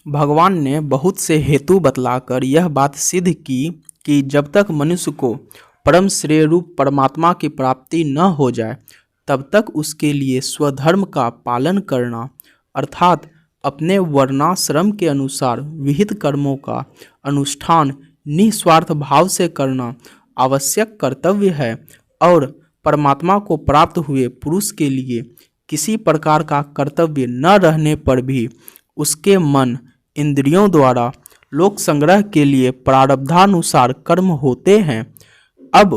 भगवान ने बहुत से हेतु बतलाकर यह बात सिद्ध की कि जब तक मनुष्य को परम श्रेय रूप परमात्मा की प्राप्ति न हो जाए तब तक उसके लिए स्वधर्म का पालन करना अर्थात अपने वर्णाश्रम के अनुसार विहित कर्मों का अनुष्ठान निस्वार्थ भाव से करना आवश्यक कर्तव्य है और परमात्मा को प्राप्त हुए पुरुष के लिए किसी प्रकार का कर्तव्य न रहने पर भी उसके मन इंद्रियों द्वारा लोक संग्रह के लिए प्रारब्धानुसार कर्म होते हैं। अब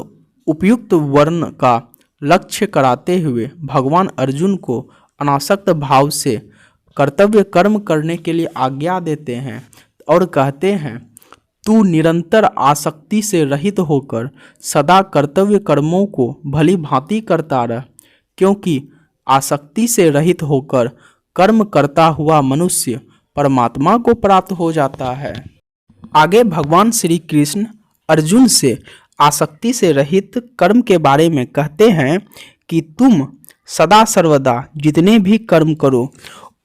उपयुक्त वर्ण का लक्ष्य कराते हुए भगवान अर्जुन को अनासक्त भाव से कर्तव्य कर्म करने के लिए आज्ञा देते हैं और कहते हैं, तू निरंतर आसक्ति से रहित होकर सदा कर्तव्य कर्मों को भली भांति करता रह, क्योंकि आसक्ति से रहित होकर कर्म करता हुआ मनुष्य परमात्मा को प्राप्त हो जाता है। आगे भगवान श्री कृष्ण अर्जुन से आसक्ति से रहित कर्म के बारे में कहते हैं कि तुम सदा सर्वदा जितने भी कर्म करो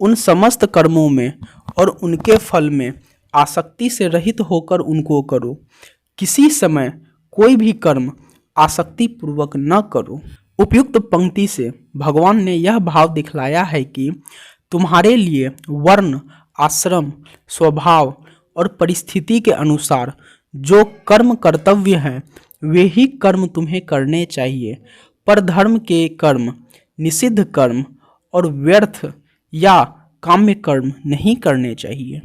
उन समस्त कर्मों में और उनके फल में आसक्ति से रहित होकर उनको करो। किसी समय कोई भी कर्म आसक्ति पूर्वक न करो। उपयुक्त पंक्ति से भगवान ने यह भाव दिखलाया है कि तुम्हारे लिए वर्ण, आश्रम, स्वभाव और परिस्थिति के अनुसार जो कर्म कर्तव्य हैं वे ही कर्म तुम्हें करने चाहिए। पर धर्म के कर्म, निषिद्ध कर्म और व्यर्थ या काम्य कर्म नहीं करने चाहिए।